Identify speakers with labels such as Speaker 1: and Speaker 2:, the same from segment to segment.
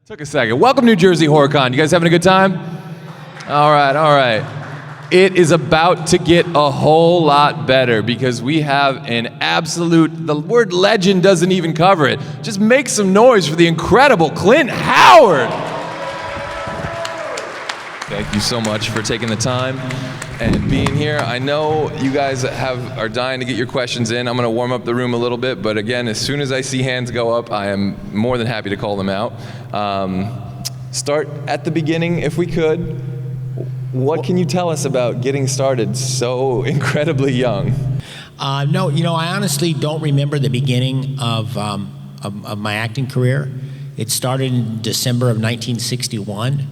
Speaker 1: Took a second. Welcome, New Jersey HorrorCon. You guys having a good time? All right. It is about to get a whole lot better because we have an absolute, the word legend doesn't even cover it. Just make some noise for the incredible Clint Howard. Thank you so much for taking the time and being here. I know you guys are dying to get your questions in. I'm going to warm up the room a little bit, but again, as soon as I see hands go up, I am more than happy to call them out. Start at the beginning, if we could. What can you tell us about getting started so incredibly young?
Speaker 2: No, I honestly don't remember the beginning of my acting career. It started in December of 1961.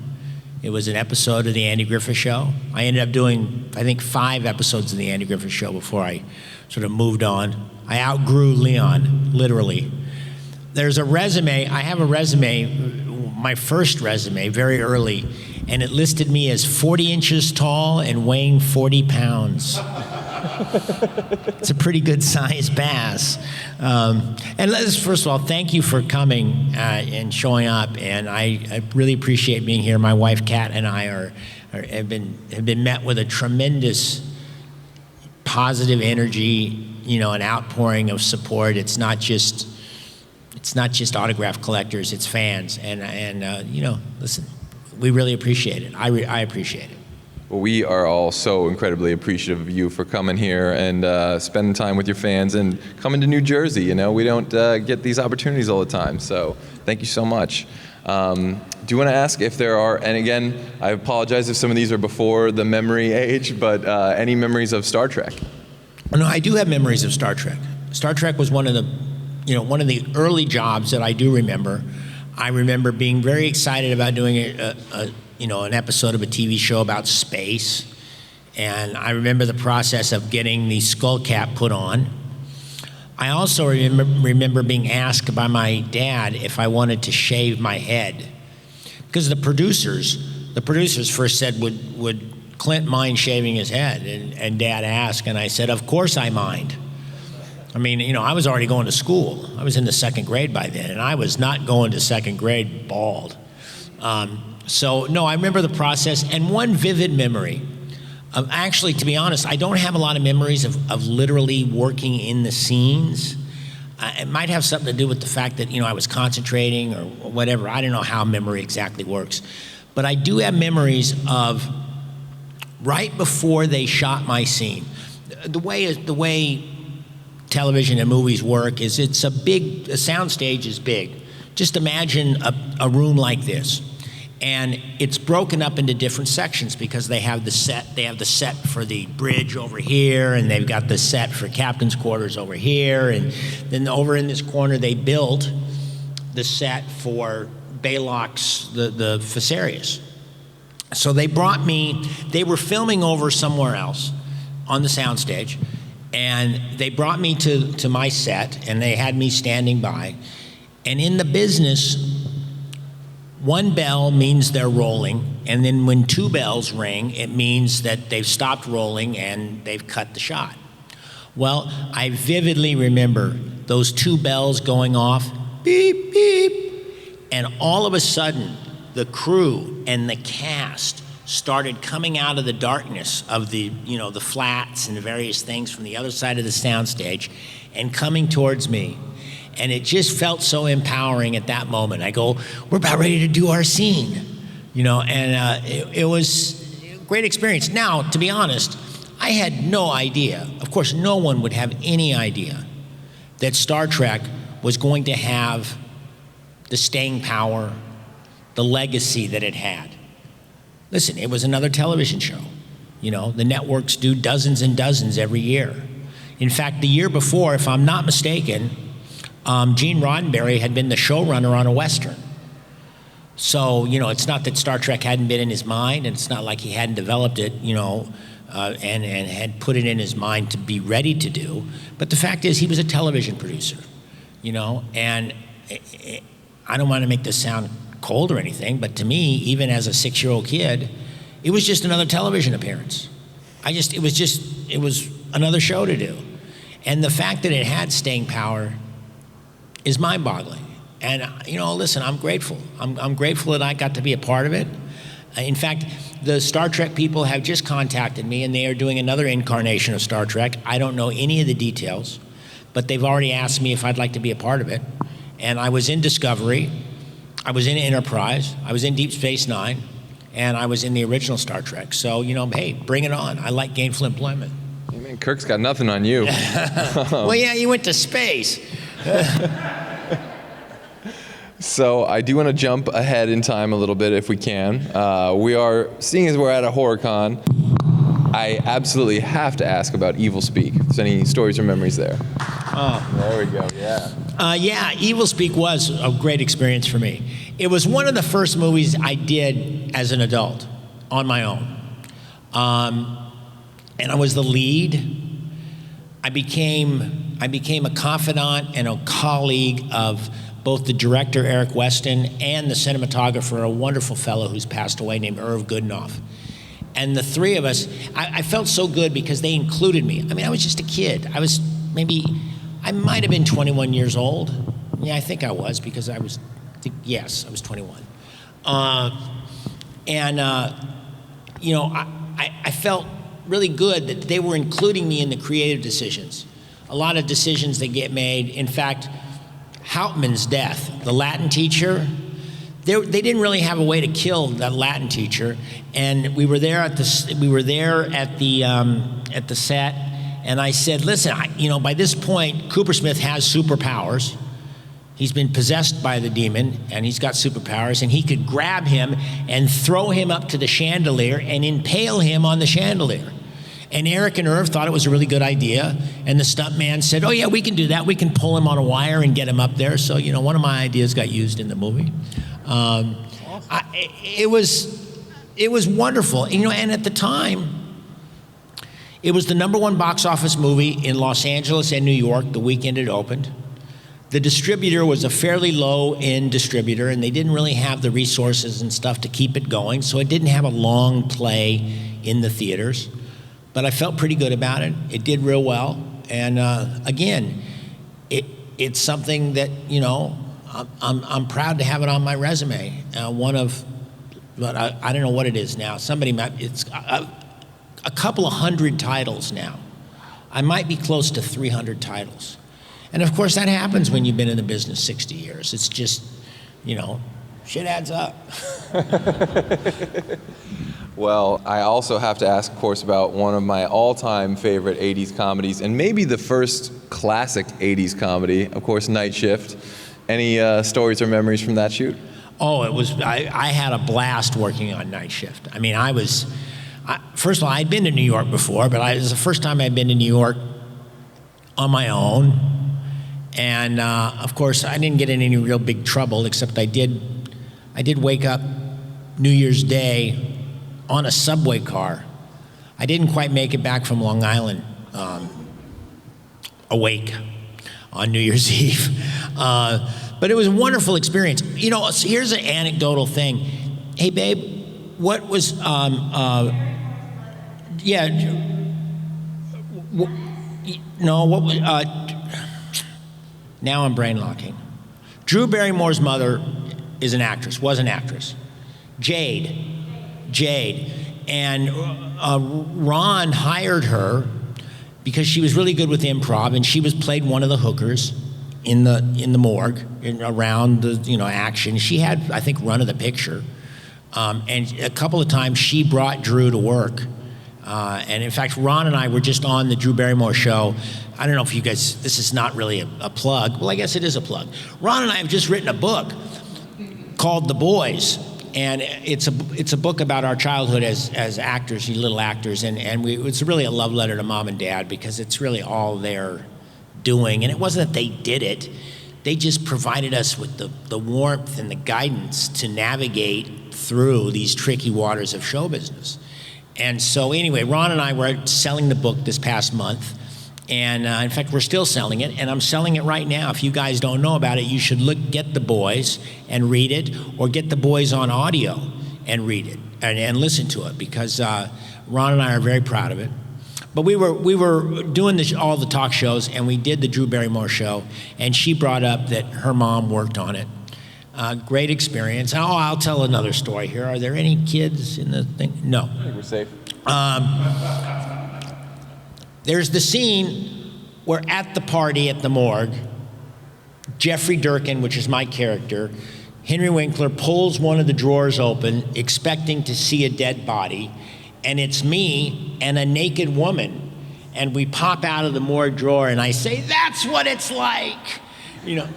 Speaker 2: It was an episode of the Andy Griffith Show. I ended up doing, I think, 5 episodes of the Andy Griffith Show before I sort of moved on. I outgrew Leon, literally. There's a resume, I have a resume, my first resume, very early, and it listed me as 40 inches tall and weighing 40 pounds. It's a pretty good sized bass. And first of all, thank you for coming and showing up. And I really appreciate being here. My wife Kat and I have been met with a tremendous positive energy, an outpouring of support. It's not just autograph collectors, it's fans. And listen, we really appreciate it. I appreciate it.
Speaker 1: Well, we are all so incredibly appreciative of you for coming here and spending time with your fans and coming to New Jersey. We don't get these opportunities all the time, so thank you so much. Do you want to ask if there are, and again, I apologize if some of these are before the memory age, but any memories of Star Trek?
Speaker 2: No, I do have memories of Star Trek. Star Trek was one of the early jobs that I do remember. I remember being very excited about doing an episode of a TV show about space. And I remember the process of getting the skull cap put on. I also remember being asked by my dad if I wanted to shave my head. Because the producers first said, would Clint mind shaving his head? And Dad asked, and I said, of course I mind. I mean, I was already going to school. I was in the 2nd grade by then, and I was not going to 2nd grade bald. So, no, I remember the process, and one vivid memory of actually, to be honest, I don't have a lot of memories of literally working in the scenes. It might have something to do with the fact that, I was concentrating or whatever. I don't know how memory exactly works. But I do have memories of right before they shot my scene. The way television and movies work is a soundstage is big. Just imagine a room like this. And it's broken up into different sections because they have the set for the bridge over here, and they've got the set for captain's quarters over here, and then over in this corner they built the set for Baylock's, the Fisarius. So they were filming over somewhere else on the soundstage, and they brought me to my set, and they had me standing by. And in the business, one bell means they're rolling, and then when 2 bells ring, it means that they've stopped rolling and they've cut the shot. Well, I vividly remember those 2 bells going off, beep, beep, and all of a sudden, the crew and the cast started coming out of the darkness of the flats and the various things from the other side of the soundstage and coming towards me. And it just felt so empowering at that moment. I go, we're about ready to do our scene, and it was a great experience. Now, to be honest, I had no idea, of course, no one would have any idea that Star Trek was going to have the staying power, the legacy that it had. Listen, it was another television show. The networks do dozens and dozens every year. In fact, the year before, if I'm not mistaken, Gene Roddenberry had been the showrunner on a Western. So, it's not that Star Trek hadn't been in his mind, and it's not like he hadn't developed it, and had put it in his mind to be ready to do. But the fact is, he was a television producer, and I don't want to make this sound cold or anything, but to me, even as a 6-year-old kid, it was just another television appearance. It was another show to do. And the fact that it had staying power is mind-boggling. And listen, I'm grateful. I'm grateful that I got to be a part of it. In fact, the Star Trek people have just contacted me, and they are doing another incarnation of Star Trek. I don't know any of the details, but they've already asked me if I'd like to be a part of it. And I was in Discovery, I was in Enterprise, I was in Deep Space Nine, and I was in the original Star Trek. So, hey, bring it on. I like gainful employment.
Speaker 1: I mean, Kirk's got nothing on you.
Speaker 2: Well, yeah, you went to space.
Speaker 1: So I do want to jump ahead in time a little bit if we can. Seeing as we're at a HorrorCon, I absolutely have to ask about Evil Speak. If there's any stories or memories there.
Speaker 2: Oh.
Speaker 1: There we go, yeah.
Speaker 2: Yeah, Evil Speak was a great experience for me. It was one of the first movies I did as an adult, on my own. And I was the lead. I became a confidant and a colleague of both the director, Eric Weston, and the cinematographer, a wonderful fellow who's passed away named Irv Goodenough. And the three of us, I felt so good because they included me. I mean, I was just a kid. I might have been 21 years old. Yeah, I think I was because I was 21. I felt really good that they were including me in the creative decisions. A lot of decisions that get made. In fact, Hauptmann's death, the Latin teacher, they didn't really have a way to kill that Latin teacher, and we were there at the set, and I said, listen, by this point, Cooper Smith has superpowers. He's been possessed by the demon, and he's got superpowers, and he could grab him and throw him up to the chandelier and impale him on the chandelier. And Eric and Irv thought it was a really good idea, and the stuntman said, oh yeah, we can do that. We can pull him on a wire and get him up there. So, one of my ideas got used in the movie. It was wonderful. And at the time, it was the #1 box office movie in Los Angeles and New York the weekend it opened. The distributor was a fairly low-end distributor, and they didn't really have the resources and stuff to keep it going, so it didn't have a long play in the theaters. But I felt pretty good about it. It did real well. And again, it's something that, I'm proud to have it on my resume. But I don't know what it is now. It's a couple of hundred titles now. I might be close to 300 titles. And of course that happens when you've been in the business 60 years. It's just, shit adds up.
Speaker 1: Well, I also have to ask, of course, about one of my all-time favorite 80s comedies, and maybe the first classic 80s comedy, of course, Night Shift. Any stories or memories from that shoot?
Speaker 2: Oh, I had a blast working on Night Shift. I mean, first of all, I'd been to New York before, but it was the first time I'd been to New York on my own. And of course, I didn't get in any real big trouble, except I did wake up New Year's Day on a subway car. I didn't quite make it back from Long Island awake on New Year's Eve. But it was a wonderful experience. Here's an anecdotal thing. Hey, babe, what was, now I'm brain locking. Drew Barrymore's mother was an actress. Jade. And Ron hired her because she was really good with improv, and she played one of the hookers in the morgue around the action. She had, I think, run of the picture, and a couple of times she brought Drew to work. And in fact, Ron and I were just on the Drew Barrymore show. I don't know if you guys, this is not really a plug. Well, I guess it is a plug. Ron and I have just written a book called The Boys. And it's a book about our childhood as actors, you little actors, and it's really a love letter to mom and dad because it's really all they're doing. And it wasn't that they did it; they just provided us with the warmth and the guidance to navigate through these tricky waters of show business. And so anyway, Ron and I were selling the book this past month. And in fact, we're still selling it, and I'm selling it right now. If you guys don't know about it, you should get The Boys and read it, or get The Boys on audio and read it and listen to it, because Ron and I are very proud of it. But we were doing all the talk shows, and we did the Drew Barrymore show, and she brought up that her mom worked on it. Great experience. Oh, I'll tell another story here. Are there any kids in the thing? No.
Speaker 1: I think we're safe.
Speaker 2: There's the scene where at the party at the morgue, Jeffrey Durkin, which is my character, Henry Winkler pulls one of the drawers open, expecting to see a dead body, and it's me and a naked woman. And we pop out of the morgue drawer, and I say, "That's what it's like," you know.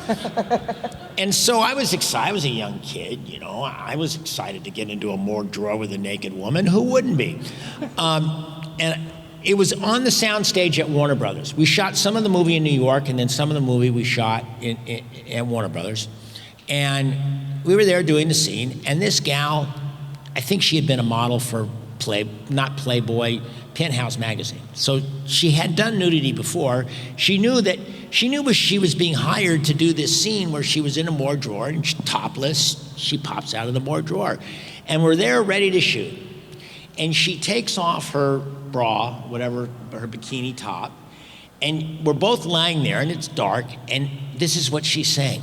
Speaker 2: And so I was excited. I was a young kid, you know. I was excited to get into a morgue drawer with a naked woman. Who wouldn't be? And it was on the soundstage at Warner Brothers. We shot some of the movie in New York, and then some of the movie we shot at Warner Brothers. And we were there doing the scene, and this gal, I think she had been a model for not Playboy, Penthouse magazine. So she had done nudity before. She knew she was being hired to do this scene where she was in a morgue drawer and she's topless. She pops out of the morgue drawer, and we're there ready to shoot. And she takes off her bra, whatever, her bikini top, and we're both lying there, and it's dark. And this is what she's saying: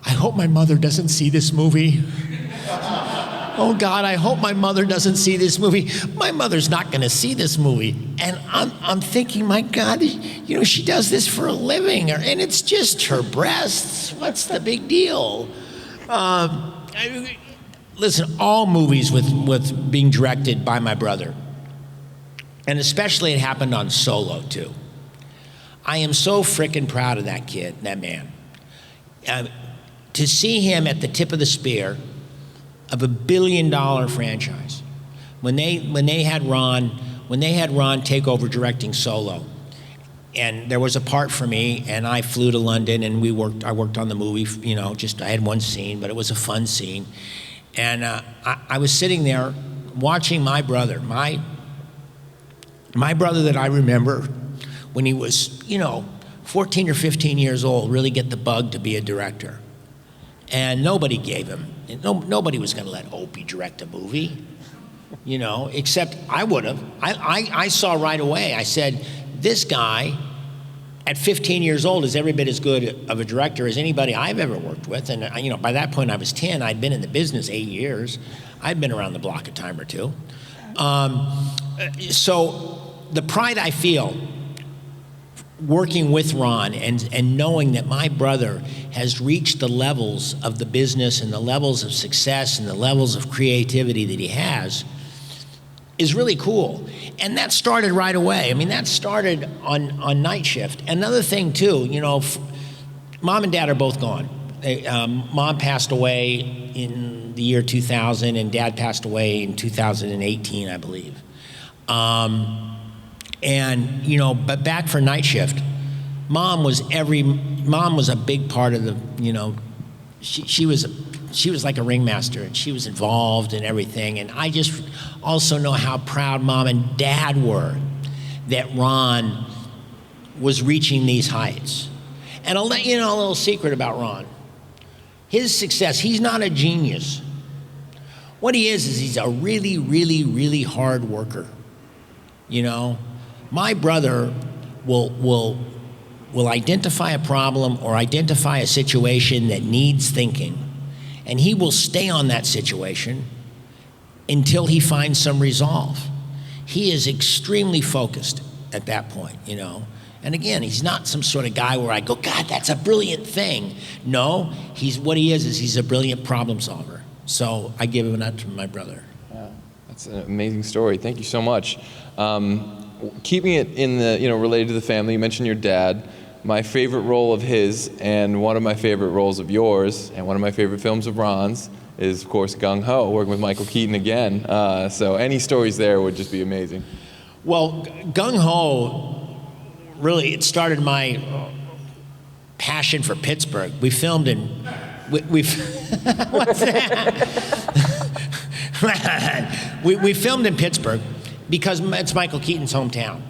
Speaker 2: "I hope my mother doesn't see this movie. Oh God, I hope my mother doesn't see this movie. My mother's not gonna see this movie." And I'm thinking, my God, you know, she does this for a living, and it's just her breasts. What's the big deal? Listen, all movies with being directed by my brother, and especially it happened on Solo too. I am so frickin' proud of that kid, that man. To see him at the tip of the spear of a $1 billion franchise. When they had Ron take over directing Solo, and there was a part for me, and I flew to London, and I worked on the movie, you know, I had one scene, but it was a fun scene. And I was sitting there watching my brother that I remember when he was, you know, 14 or 15 years old, really get the bug to be a director. And nobody gave him. Nobody was going to let Opie direct a movie, you know, except I would have. I saw right away. I said, this guy at 15 years old is every bit as good of a director as anybody I've ever worked with. And, you know, by that point I was 10. I'd been in the business 8 years. I'd been around the block a time or two. So the pride I feel working with Ron and knowing that my brother has reached the levels of the business and the levels of success and the levels of creativity that he has is really cool. And that started right away. I mean, that started on night shift. Another thing too, you know, Mom and Dad are both gone. Mom passed away in the year 2000 and Dad passed away in 2018, I believe. And, you know, but back for night shift, Mom was a big part of the, you know, she was like a ringmaster, and she was involved in everything. And I just also know how proud Mom and Dad were that Ron was reaching these heights. And I'll let you know a little secret about Ron. His success, he's not a genius. What he is he's a really, really, really hard worker, you know? My brother will identify a problem or identify a situation that needs thinking, and he will stay on that situation until he finds some resolve. He is extremely focused at that point, you know. And again, he's not some sort of guy where I go, God, that's a brilliant thing. No, what he is he's a brilliant problem solver. So I give him that to my brother.
Speaker 1: Wow, that's an amazing story. Thank you so much. Keeping it in the, you know, related to the family, you mentioned your dad. My favorite role of his, and one of my favorite roles of yours, and one of my favorite films of Ron's, is of course Gung Ho, working with Michael Keaton again. So any stories there would just be amazing.
Speaker 2: Well, Gung Ho, really, it started my passion for Pittsburgh. We filmed in, what's that? we filmed in Pittsburgh because it's Michael Keaton's hometown.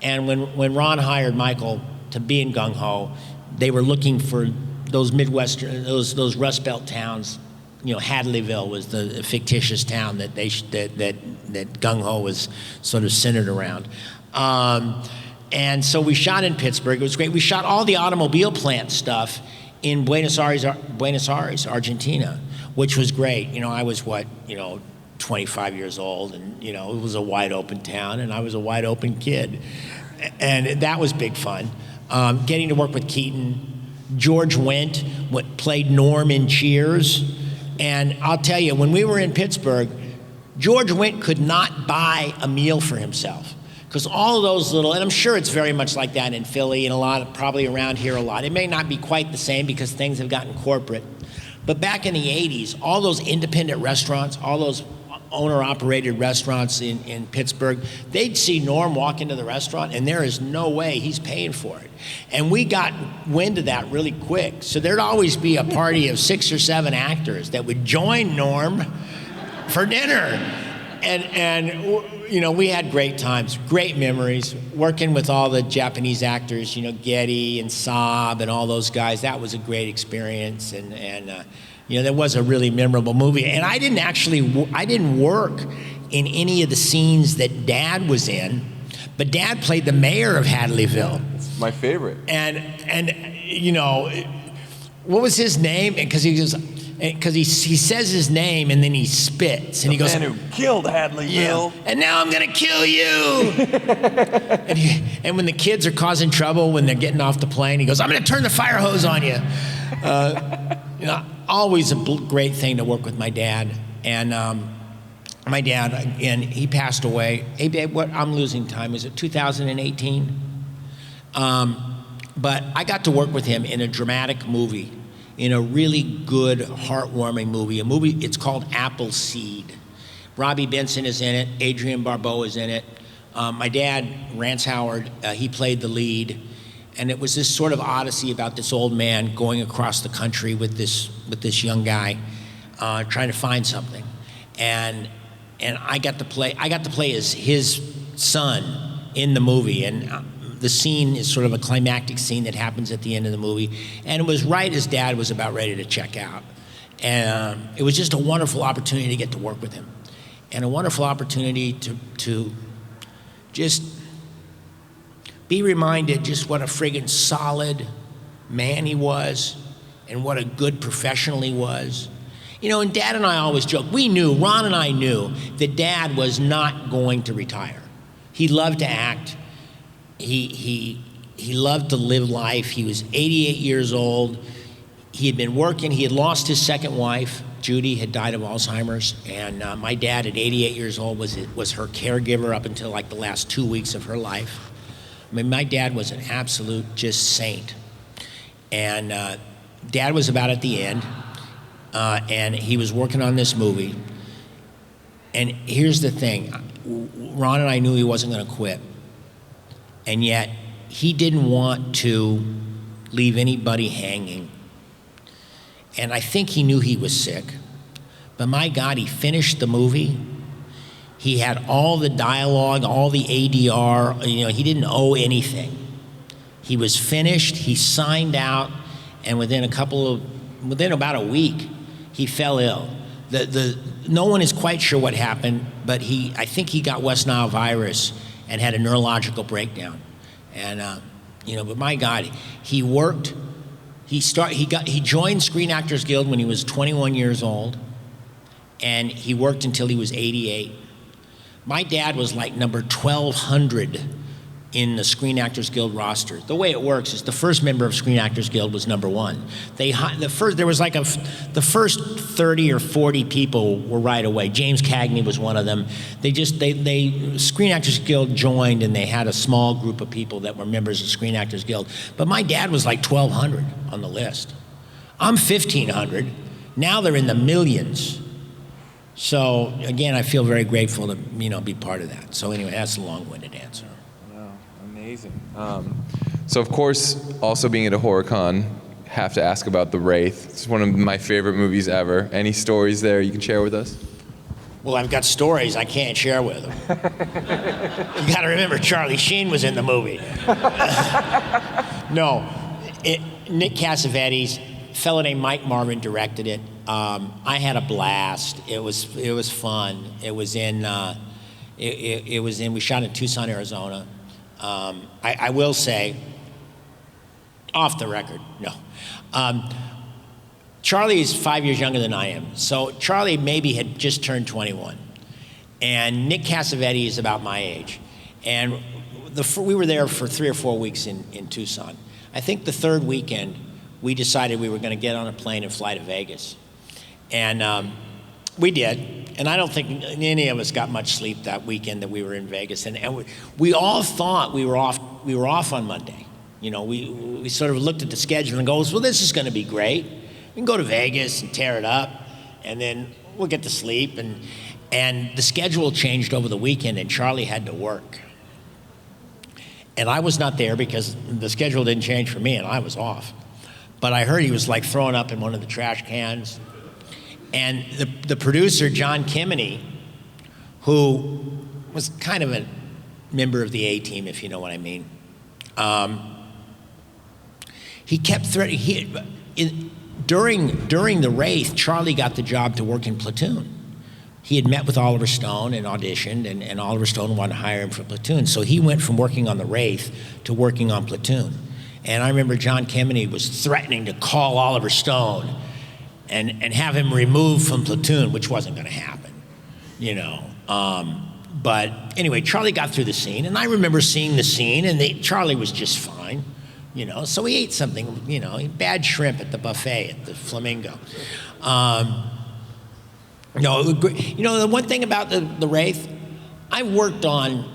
Speaker 2: And when Ron hired Michael to be in Gung Ho, they were looking for those Midwestern, those Rust Belt towns. You know, Hadleyville was the fictitious town that Gung Ho was sort of centered around. And so we shot in Pittsburgh. It was great. We shot all the automobile plant stuff in Buenos Aires, Argentina, which was great. I was 25 years old, and it was a wide open town, and I was a wide open kid, and that was big fun. Getting to work with Keaton. George Wendt played Norm in Cheers, and I'll tell you, when we were in Pittsburgh, George Wendt could not buy a meal for himself, because all of those little, and I'm sure it's very much like that in Philly and probably around here a lot. It may not be quite the same because things have gotten corporate, but back in the 80s, all those independent restaurants, all those owner-operated restaurants in Pittsburgh, they'd see Norm walk into the restaurant, and there is no way he's paying for it. And we got wind of that really quick. So there'd always be a party of 6 or 7 actors that would join Norm for dinner. And we had great times, great memories, working with all the Japanese actors, Getty and Saab and all those guys. That was a great experience, and that was a really memorable movie. And I didn't work in any of the scenes that Dad was in, but Dad played the mayor of Hadleyville.
Speaker 1: It's my favorite.
Speaker 2: And what was his name? Because he says his name and then he spits and he goes,
Speaker 3: "The man who killed Hadleyville."
Speaker 2: Yeah, and now I'm gonna kill you. and when the kids are causing trouble when they're getting off the plane, he goes, "I'm gonna turn the fire hose on you." Always a great thing to work with my dad. And my dad, again, he passed away. Hey, babe, I'm losing time. Is it 2018? But I got to work with him in a dramatic movie, in a really good, heartwarming movie. It's called Appleseed. Robbie Benson is in it. Adrienne Barbeau is in it. My dad, Rance Howard, he played the lead. And it was this sort of odyssey about this old man going across the country with this young guy, trying to find something. And I got to play as his son in the movie. And the scene is sort of a climactic scene that happens at the end of the movie. And it was right as Dad was about ready to check out. And it was just a wonderful opportunity to get to work with him, and a wonderful opportunity to just be reminded just what a friggin' solid man he was and what a good professional he was. And Dad and I always joke, Ron and I knew that Dad was not going to retire. He loved to act. He loved to live life. He was 88 years old. He had been working. He had lost his second wife. Judy had died of Alzheimer's, and my dad at 88 years old was her caregiver up until like the last 2 weeks of her life. I mean, my dad was an absolute just saint. And Dad was about at the end, and he was working on this movie. And here's the thing, Ron and I knew he wasn't gonna quit. And yet, he didn't want to leave anybody hanging. And I think he knew he was sick. But my God, he finished the movie. He had all the dialogue, all the ADR, he didn't owe anything. He was finished, he signed out, and within about a week, he fell ill. No one is quite sure what happened, but I think he got West Nile virus and had a neurological breakdown. And but my God, he worked. He joined Screen Actors Guild when he was 21 years old, and he worked until he was 88. My dad was like number 1,200 in the Screen Actors Guild roster. The way it works is the first member of Screen Actors Guild was number 1. The first 30 or 40 people were right away. James Cagney was one of them. Screen Actors Guild joined, and they had a small group of people that were members of Screen Actors Guild. But my dad was like 1,200 on the list. I'm 1,500. Now they're in the millions. So again, I feel very grateful to be part of that. So anyway, that's a long-winded answer.
Speaker 1: Wow, amazing. So of course, also being at a horror con, have to ask about the Wraith. It's one of my favorite movies ever. Any stories there you can share with us?
Speaker 2: Well, I've got stories I can't share with them. You got to remember, Charlie Sheen was in the movie. Nick Cassavetes, a fellow named Mike Marvin directed it. I had a blast. It was fun. We shot in Tucson, Arizona. I will say, off the record, no. Charlie is 5 years younger than I am. So Charlie maybe had just turned 21. And Nick Cassavetes is about my age. And we were there for 3 or 4 weeks in Tucson. I think the third weekend, we decided we were going to get on a plane and fly to Vegas. And we did. And I don't think any of us got much sleep that weekend that we were in Vegas. And we all thought we were off on Monday. You know, we sort of looked at the schedule and goes, well, this is going to be great. We can go to Vegas and tear it up, and then we'll get to sleep. And the schedule changed over the weekend, and Charlie had to work. And I was not there because the schedule didn't change for me, and I was off. But I heard he was like throwing up in one of the trash cans. And the producer, John Kimeny, who was kind of a member of the A-team, if you know what I mean, he kept threatening. During the Wraith, Charlie got the job to work in Platoon. He had met with Oliver Stone and auditioned, and Oliver Stone wanted to hire him for Platoon. So he went from working on the Wraith to working on Platoon. And I remember John Kimeny was threatening to call Oliver Stone and have him removed from Platoon, which wasn't going to happen, you know. But anyway, Charlie got through the scene, and I remember seeing the scene, and Charlie was just fine. You know, so we ate something, you know, bad shrimp at the buffet at the Flamingo. You know, the one thing about the Wraith, I worked on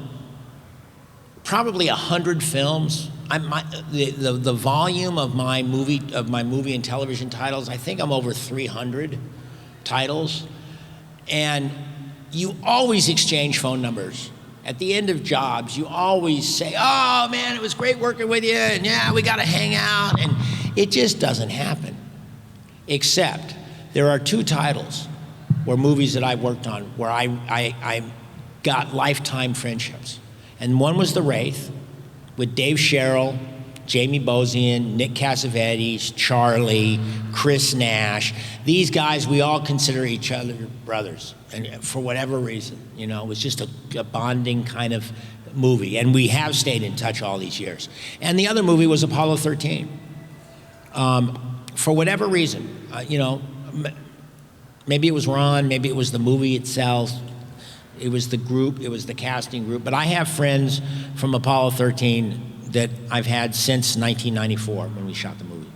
Speaker 2: probably 100 films. The volume of my movie and television titles, I think I'm over 300 titles, and you always exchange phone numbers. At the end of jobs, you always say, oh man, it was great working with you, and yeah, we gotta hang out, and it just doesn't happen. Except, there are 2 titles where movies that I've worked on where I got lifetime friendships. And one was The Wraith, with Dave Sherrill, Jamie Bosian, Nick Cassavetes, Charlie, Chris Nash. These guys, we all consider each other brothers, and for whatever reason, you know, it was just a bonding kind of movie, and we have stayed in touch all these years. And the other movie was Apollo 13. For whatever reason, you know, maybe it was Ron, maybe it was the movie itself, it was the group, it was the casting group, but I have friends from Apollo 13 that I've had since 1994 when we shot the movie.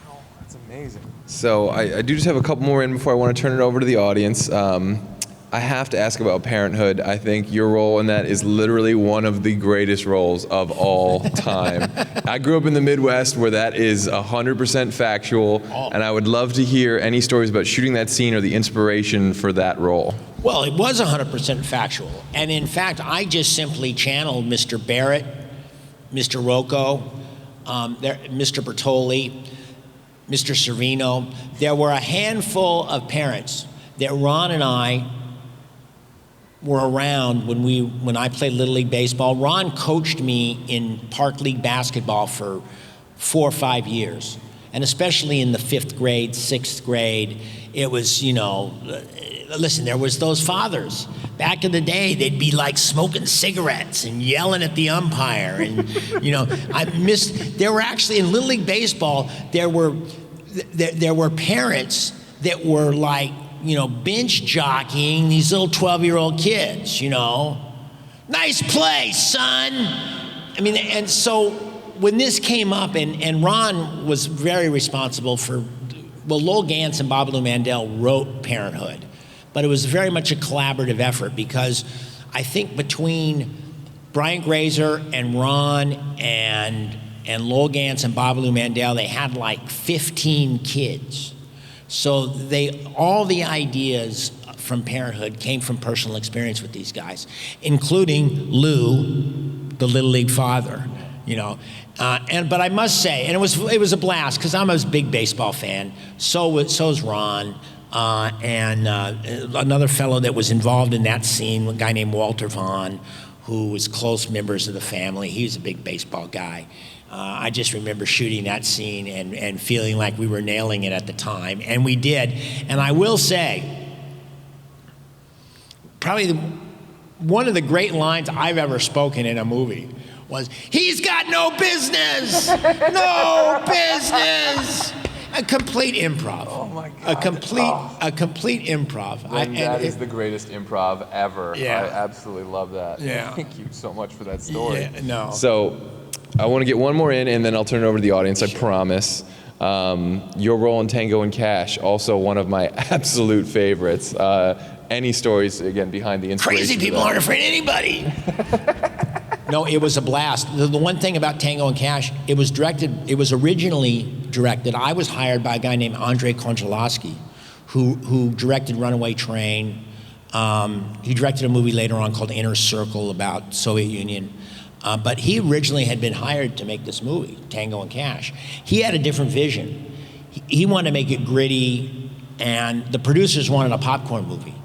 Speaker 1: Wow, that's amazing. So I do just have a couple more in before I want to turn it over to the audience. I have to ask about Parenthood. I think your role in that is literally one of the greatest roles of all time. I grew up in the Midwest where that is 100% factual, and I would love to hear any stories about shooting that scene or the inspiration for that role.
Speaker 2: Well, it was 100% factual, and in fact, I just simply channeled Mr. Barrett, Mr. Rocco, Mr. Bertoli, Mr. Servino. There were a handful of parents that Ron and I were around when I played Little League Baseball. Ron coached me in Park League basketball for 4 or 5 years. And especially in the 5th grade, 6th grade, it was, you know, listen, there was those fathers. Back in the day, they'd be like smoking cigarettes and yelling at the umpire. And, you know, there were actually, in Little League Baseball, there were parents that were like, you know, bench jockeying these little 12-year-old kids, you know. Nice play, son. I mean, and so when this came up, and Ron was very responsible for, well, Lowell Gantz and Babalu Mandel wrote Parenthood, but it was very much a collaborative effort because I think between Brian Grazer and Ron and Lowell Gantz and Babalu Mandel, they had like 15 kids. So all the ideas from Parenthood came from personal experience with these guys, including Lou, the Little League father, you know. But I must say, and it was a blast because I'm a big baseball fan. So's Ron, and another fellow that was involved in that scene, a guy named Walter Vaughn, who was close members of the family. He was a big baseball guy. I just remember shooting that scene and feeling like we were nailing it at the time, and we did. And I will say, probably one of the great lines I've ever spoken in a movie was, "He's got no business! No business!" A complete improv.
Speaker 1: Oh my God.
Speaker 2: A complete improv.
Speaker 1: That is the greatest improv ever.
Speaker 2: Yeah.
Speaker 1: I absolutely love that.
Speaker 2: Yeah.
Speaker 1: Thank you so much for that story.
Speaker 2: Yeah, no.
Speaker 1: So I want to get one more in, and then I'll turn it over to the audience, I promise. Your role in Tango and Cash, also one of my absolute favorites. Any stories, again, behind the inspiration?
Speaker 2: Crazy people aren't afraid of anybody. No, it was a blast. The one thing about Tango and Cash, it was originally directed. I was hired by a guy named Andrei Konchalovsky, who directed Runaway Train. He directed a movie later on called Inner Circle about Soviet Union. But he originally had been hired to make this movie, Tango and Cash. He had a different vision. He wanted to make it gritty, and the producers wanted a popcorn movie.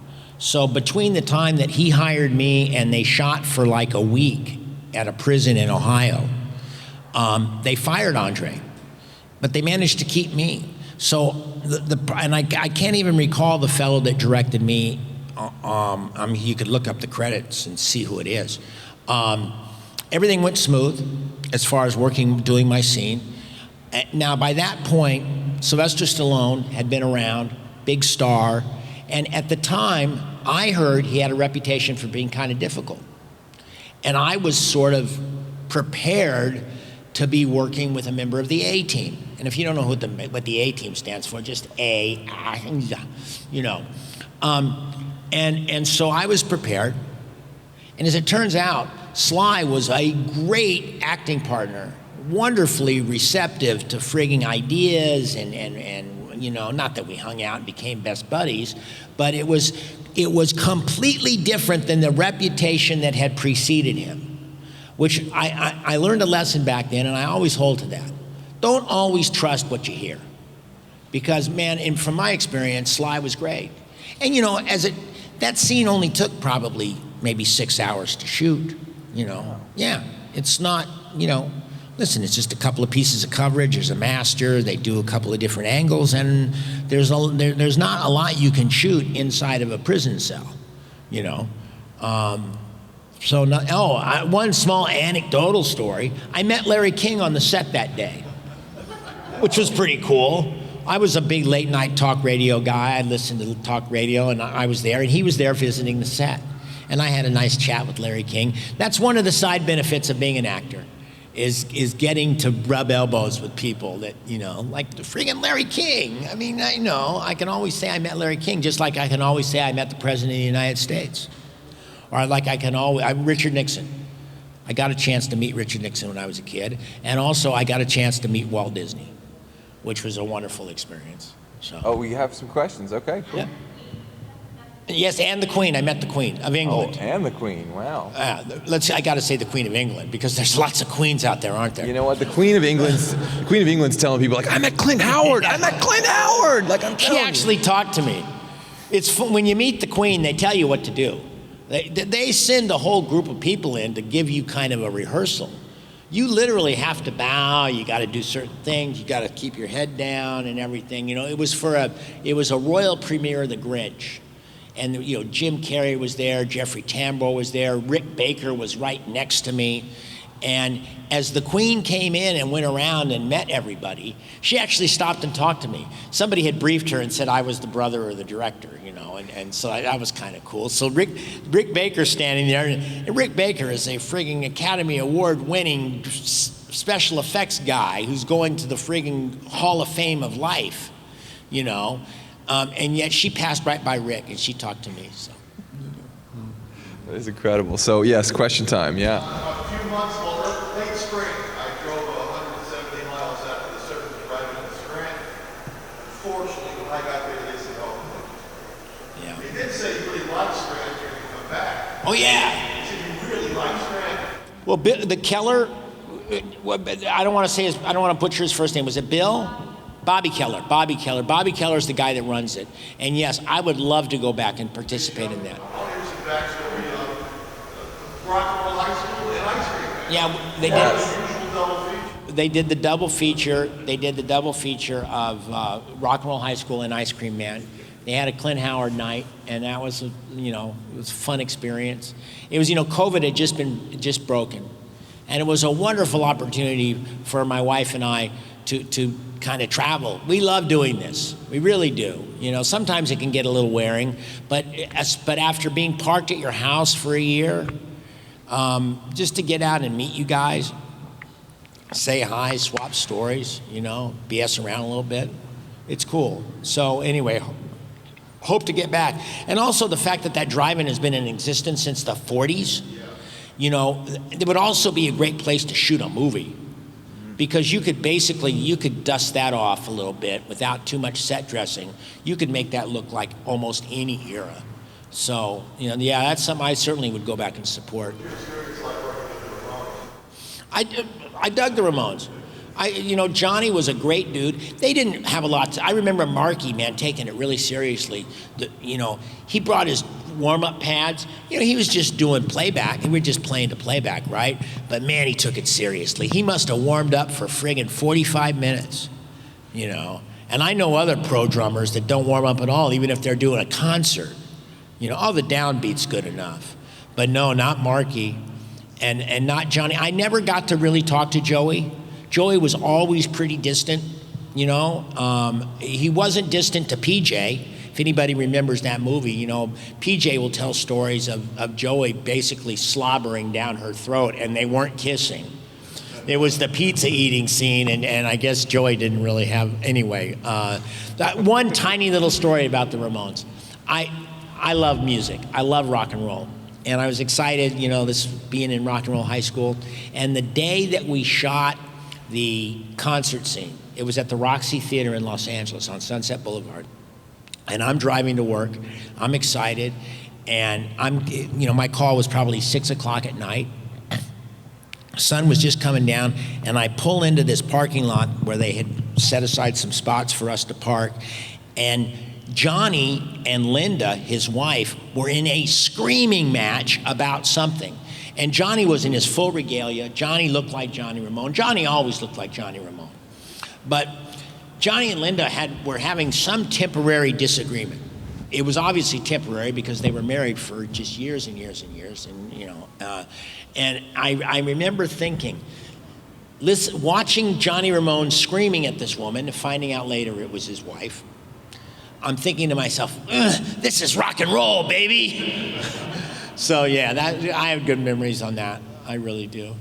Speaker 2: So between the time that he hired me and they shot for like a week at a prison in Ohio, they fired Andre, but they managed to keep me. So I can't even recall the fellow that directed me. You could look up the credits and see who it is. Everything went smooth as far as doing my scene. Now by that point, Sylvester Stallone had been around, big star, and at the time, I heard he had a reputation for being kind of difficult. And I was sort of prepared to be working with a member of the A-Team. And if you don't know what the A-Team stands for, just A, you know. And so I was prepared. And as it turns out, Sly was a great acting partner, wonderfully receptive to frigging ideas and you know, not that we hung out and became best buddies, but it was completely different than the reputation that had preceded him, which I learned a lesson back then, and I always hold to that. Don't always trust what you hear, because man, and from my experience, Sly was great. And you know, that scene only took probably maybe 6 hours to shoot, you know. Yeah, it's not, you know, listen, it's just a couple of pieces of coverage. There's a master. They do a couple of different angles, and there's not a lot you can shoot inside of a prison cell, you know. One small anecdotal story. I met Larry King on the set that day, which was pretty cool. I was a big late night talk radio guy. I listened to talk radio, and I was there, and he was there visiting the set. And I had a nice chat with Larry King. That's one of the side benefits of being an actor. Is getting to rub elbows with people that, you know, like the friggin' Larry King. I mean, I can always say I met Larry King, just like I can always say I met the President of the United States. Or like Richard Nixon. I got a chance to meet Richard Nixon when I was a kid, and also I got a chance to meet Walt Disney, which was a wonderful experience. So.
Speaker 1: Oh, we have some questions, okay, cool.
Speaker 2: Yeah. Yes, and the Queen. I met the Queen of England.
Speaker 1: Oh, and the Queen, wow.
Speaker 2: I got to say the Queen of England, because there's lots of queens out there, aren't there?
Speaker 1: You know what? The Queen of England's telling people, like, I met Clint Howard. I met Clint Howard. Like, I'm telling you.
Speaker 2: She actually talked to me. It's when you meet the Queen, they tell you what to do. They send a whole group of people in to give you kind of a rehearsal. You literally have to bow. You got to do certain things. You got to keep your head down and everything. You know, it was a royal premiere of The Grinch. And you know, Jim Carrey was there, Jeffrey Tambor was there, Rick Baker was right next to me. And as the Queen came in and went around and met everybody, she actually stopped and talked to me. Somebody had briefed her and said I was the brother of the director, you know, and so that was kind of cool. So Rick Baker's standing there, and Rick Baker is a frigging Academy Award-winning special effects guy who's going to the frigging Hall of Fame of Life, you know. And yet she passed right by Rick and she talked to me. So.
Speaker 1: That is incredible. So yes, question time. Yeah.
Speaker 4: A few months, late spring, I drove 170 miles after the service arrived in Scranton. Unfortunately, when I got there, they said, "Oh."
Speaker 2: Yeah.
Speaker 4: They did say you really like Scranton, you're going to come back.
Speaker 2: Oh yeah.
Speaker 4: They said you really like Scranton.
Speaker 2: Well, the Keller. I don't want to butcher his first name. Was it Bill? Bobby Keller. Bobby Keller's the guy that runs it. And yes, I would love to go back and participate in that.
Speaker 4: Here's some backstory of Rockwell High School and ice cream.
Speaker 2: Yeah, they
Speaker 4: Usual double feature.
Speaker 2: they did the double feature. They did the double feature of Rock and Roll High School and Ice Cream Man. They had a Clint Howard night, and that was, it was a fun experience. It was, COVID had just broken, and it was a wonderful opportunity for my wife and I to kind of travel. We love doing this. We really do. Sometimes it can get a little wearing, but after being parked at your house for a year, just to get out and meet you guys, say hi, swap stories, BS around a little bit, it's cool. So anyway, hope to get back. And also the fact that drive-in has been in existence since the 40s, it would also be a great place to shoot a movie. Because you could dust that off a little bit without too much set dressing. You could make that look like almost any era. So, that's something I certainly would go back and support. I dug the Ramones. Johnny was a great dude. They didn't have a lot I remember Marky, man, taking it really seriously. He brought his warm-up pads. He was just doing playback, and we're just playing to playback, right? But man, he took it seriously. He must have warmed up for friggin' 45 minutes, And I know other pro drummers that don't warm up at all, even if they're doing a concert. All the downbeat's good enough. But no, not Marky, and not Johnny. I never got to really talk to Joey. Joey was always pretty distant, He wasn't distant to PJ. If anybody remembers that movie, PJ will tell stories of Joey basically slobbering down her throat, and they weren't kissing. It was the pizza eating scene, and I guess Joey didn't really have, anyway. That one tiny little story about the Ramones. I love music. I love rock and roll. And I was excited, this being in Rock and Roll High School. And the day that we shot the concert scene, it was at the Roxy Theater in Los Angeles on Sunset Boulevard. And I'm driving to work, I'm excited, and my call was probably 6 o'clock at night. Sun was just coming down, and I pull into this parking lot where they had set aside some spots for us to park, and Johnny and Linda, his wife, were in a screaming match about something. And Johnny was in his full regalia. Johnny looked like Johnny Ramone. Johnny always looked like Johnny Ramone. But Johnny and Linda were having some temporary disagreement. It was obviously temporary because they were married for just years and years and years, and I remember thinking, watching Johnny Ramone screaming at this woman and finding out later it was his wife. I'm thinking to myself, this is rock and roll, baby. So yeah, I have good memories on that. I really do.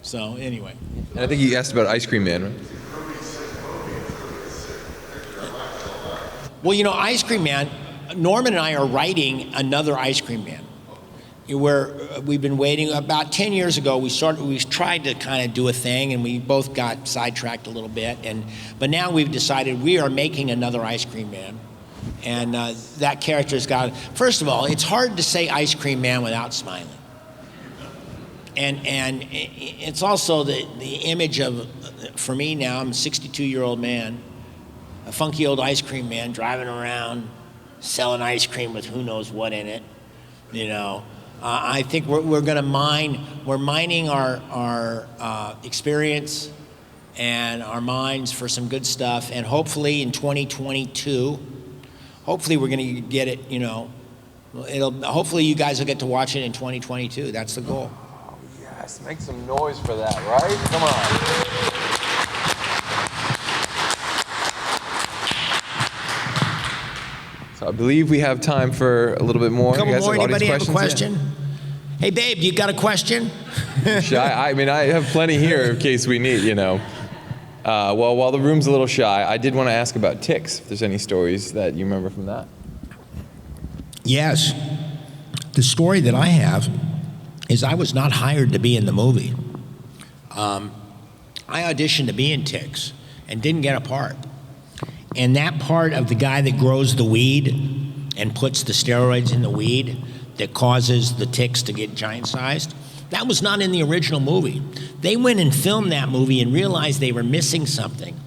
Speaker 2: So anyway.
Speaker 1: And I think you asked about Ice Cream Man, right?
Speaker 2: Well, Ice Cream Man, Norman and I are writing another Ice Cream Man. We've been waiting. About 10 years ago, we tried to kind of do a thing, and we both got sidetracked a little bit. But now we've decided we are making another Ice Cream Man. And that character's got, first of all, it's hard to say Ice Cream Man without smiling. And it's also the image of, for me now, I'm a 62-year-old man, a funky old ice cream man driving around selling ice cream with who knows what in it, I think we're going to we're mining our experience and our minds for some good stuff, and hopefully in 2022, hopefully we're going to get it, hopefully you guys will get to watch it in 2022. That's the goal.
Speaker 1: Oh, yes, make some noise for that, right? Come on. So I believe we have time for a little bit more.
Speaker 2: A couple more. Anybody have a question?
Speaker 1: Yeah.
Speaker 2: Hey, babe, you got a question?
Speaker 1: I mean, I have plenty here in case we need, Well, while the room's a little shy, I did want to ask about ticks, if there's any stories that you remember from that.
Speaker 2: Yes. The story that I have is I was not hired to be in the movie. I auditioned to be in Ticks and didn't get a part. And that part of the guy that grows the weed and puts the steroids in the weed that causes the ticks to get giant-sized, that was not in the original movie. They went and filmed that movie and realized they were missing something.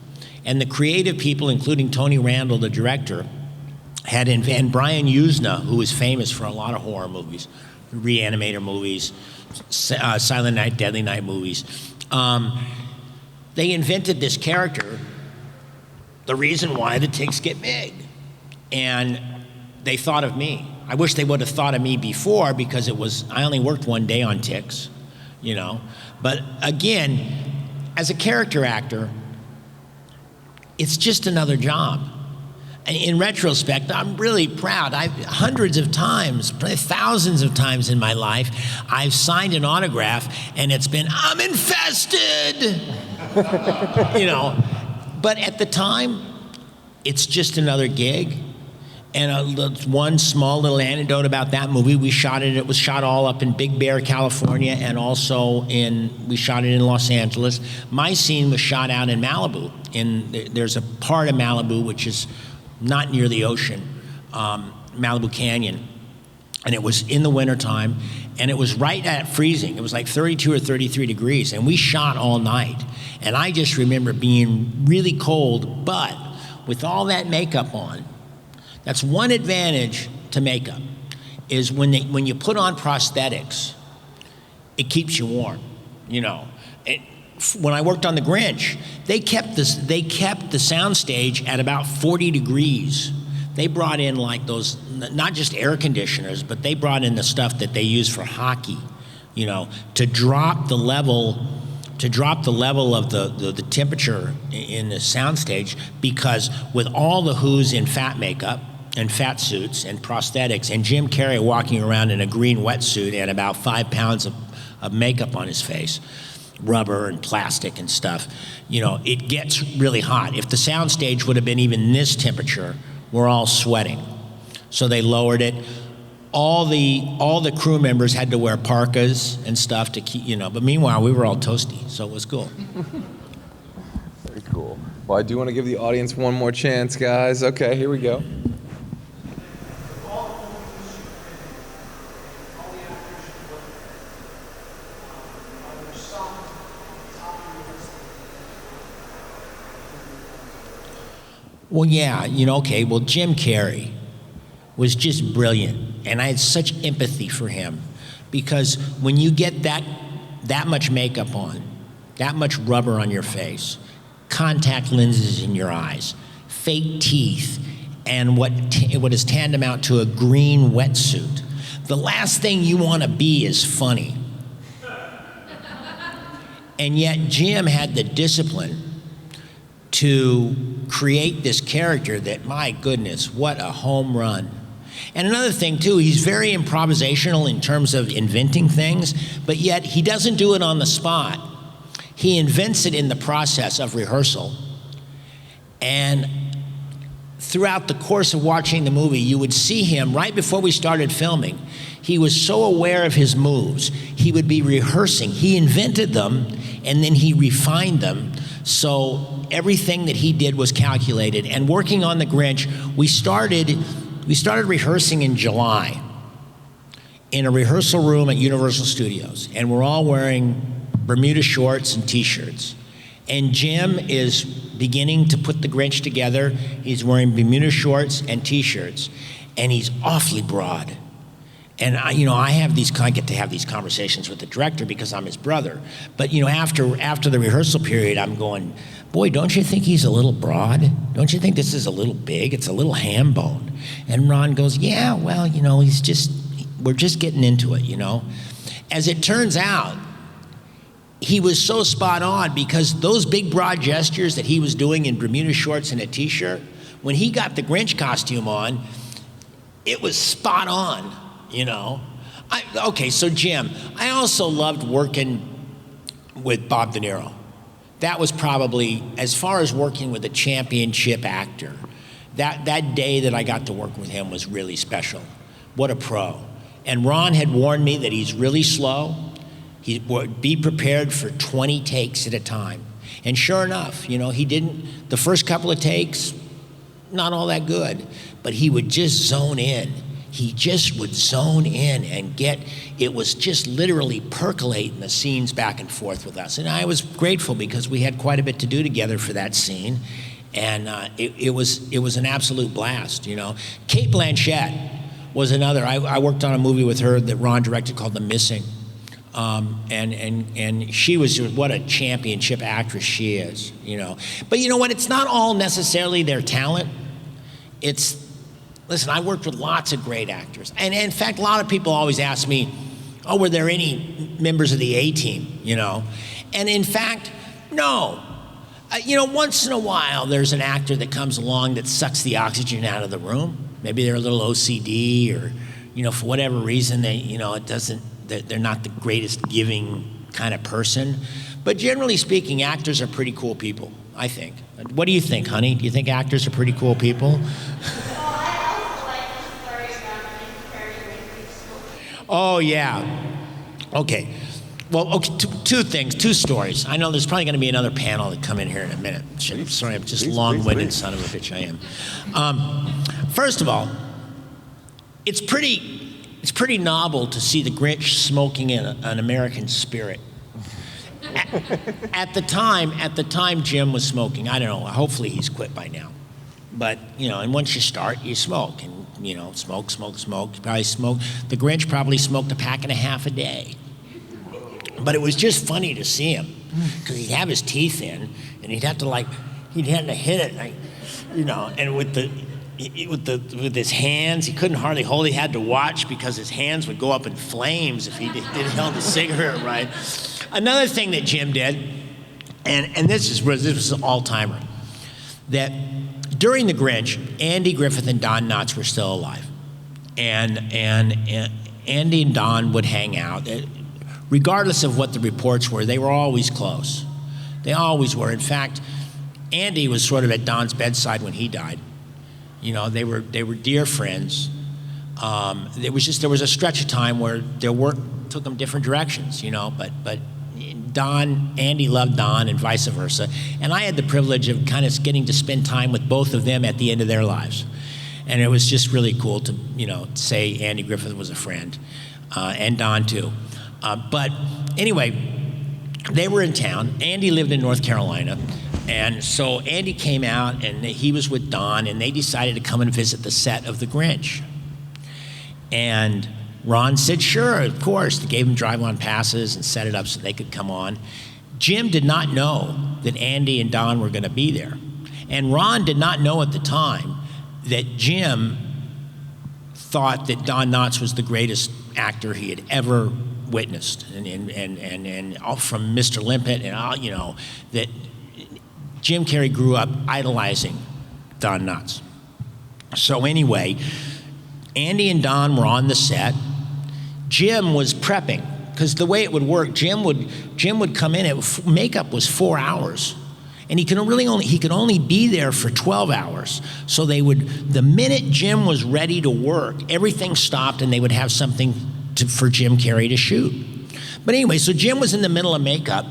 Speaker 2: And the creative people, including Tony Randall, the director, and Brian Usna, who is famous for a lot of horror movies, Reanimator movies, Silent Night, Deadly Night movies, they invented this character, the reason why the ticks get big. And they thought of me. I wish they would have thought of me before, because I only worked one day on ticks, you know. But again, as a character actor, it's just another job. In retrospect, I'm really proud. Hundreds of times, probably thousands of times in my life, I've signed an autograph and it's been, "I'm infested!" You know. But at the time, it's just another gig. And one small little anecdote about that movie, it was shot all up in Big Bear, California, and also we shot it in Los Angeles. My scene was shot out in Malibu. There's a part of Malibu which is not near the ocean, Malibu Canyon. And it was in the wintertime, and it was right at freezing. It was like 32 or 33 degrees, and we shot all night. And I just remember being really cold, but with all that makeup on, that's one advantage to makeup, is when you put on prosthetics, it keeps you warm, you know. When I worked on the Grinch, they kept the soundstage at about 40 degrees. They brought in like those, not just air conditioners, but they brought in the stuff that they use for hockey, you know, to drop the level of the temperature in the soundstage, because with all the Who's in fat makeup and fat suits and prosthetics, and Jim Carrey walking around in a green wetsuit and about 5 pounds of makeup on his face, rubber and plastic and stuff, you know, it gets really hot. If the soundstage would have been even this temperature, we're all sweating. So they lowered it. All the crew members had to wear parkas and stuff to keep, you know, but meanwhile we were all toasty, so it was cool.
Speaker 1: Very cool. Well, I do want to give the audience one more chance, guys. Okay, here we go.
Speaker 2: Well, yeah, you know, okay, well, Jim Carrey was just brilliant, and I had such empathy for him, because when you get that much makeup on, that much rubber on your face, contact lenses in your eyes, fake teeth, and what is tantamount to a green wetsuit, the last thing you want to be is funny. And yet Jim had the discipline to create this character that, my goodness, what a home run. And another thing too, he's very improvisational in terms of inventing things, but yet he doesn't do it on the spot. He invents it in the process of rehearsal. And throughout the course of watching the movie, you would see him, right before we started filming, he was so aware of his moves. He would be rehearsing. He invented them, and then he refined them. So everything that he did was calculated. And working on the Grinch, we started rehearsing in July in a rehearsal room at Universal Studios, and we're all wearing Bermuda shorts and t-shirts. And Jim is beginning to put the Grinch together. He's wearing Bermuda shorts and t-shirts, and he's awfully broad. And I get to have these conversations with the director because I'm his brother. But you know, after the rehearsal period, I'm going, boy, don't you think he's a little broad? Don't you think this is a little big? It's a little ham bone. And Ron goes, yeah, well, you know, we're just getting into it, you know. As it turns out, he was so spot on, because those big broad gestures that he was doing in Bermuda shorts and a t-shirt, when he got the Grinch costume on, it was spot on. You know, okay, so Jim, I also loved working with Bob De Niro. That was probably, as far as working with a championship actor, that day that I got to work with him was really special. What a pro. And Ron had warned me that he's really slow. He would be prepared for 20 takes at a time. And sure enough, you know, the first couple of takes, not all that good, but he would just zone in. He just would zone in and it was just literally percolating the scenes back and forth with us. And I was grateful, because we had quite a bit to do together for that scene. And it was an absolute blast, you know. Cate Blanchett was another. I worked on a movie with her that Ron directed called The Missing. And she was just, what a championship actress she is, you know. But you know what? It's not all necessarily their talent. Listen, I worked with lots of great actors. And in fact, a lot of people always ask me, oh, were there any members of the A-team, you know? And in fact, no. You know, once in a while, there's an actor that comes along that sucks the oxygen out of the room. Maybe they're a little OCD or, you know, for whatever reason, they're not the greatest giving kind of person. But generally speaking, actors are pretty cool people, I think. What do you think, honey? Do you think actors are pretty cool people? Oh, yeah. Okay. Well, okay, two stories. I know there's probably going to be another panel that come in here in a minute. Sorry, I'm just long-winded son of a bitch I am. First of all, it's pretty novel to see the Grinch smoking an American spirit. At the time, Jim was smoking. I don't know. Hopefully, he's quit by now. But you know, and once you start, you smoke, and you know, smoke. You probably smoke. The Grinch probably smoked a pack and a half a day. But it was just funny to see him, because he'd have his teeth in, and he'd have to hit it, like, you know, and with his hands, he couldn't hardly hold it. He had to watch because his hands would go up in flames if he didn't hold the cigarette right. Another thing that Jim did, and this was an all-timer, that during the Grinch, Andy Griffith and Don Knotts were still alive, and Andy and Don would hang out. Regardless of what the reports were, they were always close. They always were. In fact, Andy was sort of at Don's bedside when he died. You know, they were dear friends. There was a stretch of time where their work took them different directions, you know, but Andy loved Don and vice versa. And I had the privilege of kind of getting to spend time with both of them at the end of their lives. And it was just really cool to, you know, say Andy Griffith was a friend, and Don too. But anyway, they were in town. Andy lived in North Carolina. And so Andy came out, and he was with Don, and they decided to come and visit the set of The Grinch. And Ron said, sure, of course. They gave him drive-on passes and set it up so they could come on. Jim did not know that Andy and Don were going to be there. And Ron did not know at the time that Jim thought that Don Knotts was the greatest actor he had ever witnessed, and all from Mr. Limpet, and all, you know, that Jim Carrey grew up idolizing Don Knotts. So anyway, Andy and Don were on the set. Jim was prepping, because the way it would work, Jim would come in. Makeup was 4 hours, and he could only be there for 12 hours. So the minute Jim was ready to work, everything stopped, and they would have something for Jim Carrey to shoot. But anyway, so Jim was in the middle of makeup.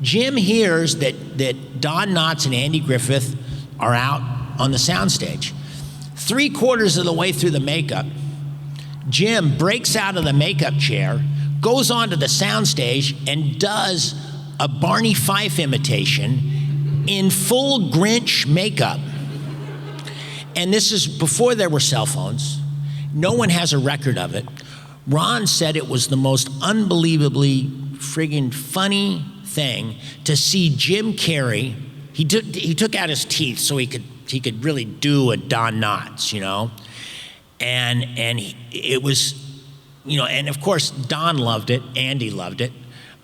Speaker 2: Jim hears that Don Knotts and Andy Griffith are out on the soundstage. 3/4 of the way through the makeup, Jim breaks out of the makeup chair, goes onto the soundstage, and does a Barney Fife imitation in full Grinch makeup. And this is before there were cell phones. No one has a record of it. Ron said it was the most unbelievably friggin' funny thing to see Jim Carrey. He took out his teeth so he could really do a Don Knotts, you know, and it was, you know, and of course Don loved it, Andy loved it,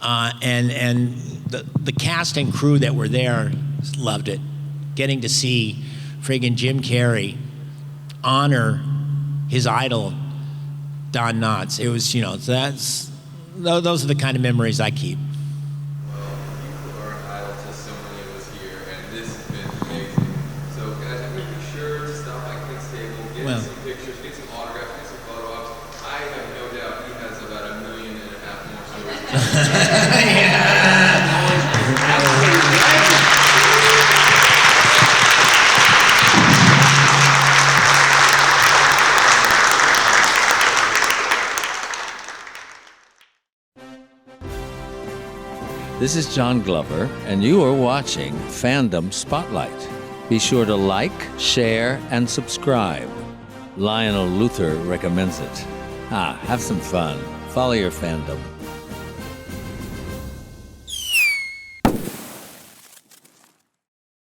Speaker 2: and the cast and crew that were there loved it, getting to see friggin' Jim Carrey honor his idol Don Knotts. It was, you know, those are the kind of memories I keep.
Speaker 1: Well, you are an idol to so many of us here, and this has been amazing. So, guys, I'm going to be sure to stop by Clint's table, get some pictures, get some autographs, get some photo ops. I have no doubt he has about 1.5 million more stories.
Speaker 5: This is John Glover, and you are watching Fandom Spotlight. Be sure to like, share, and subscribe. Lionel Luther recommends it. Have some fun. Follow your fandom.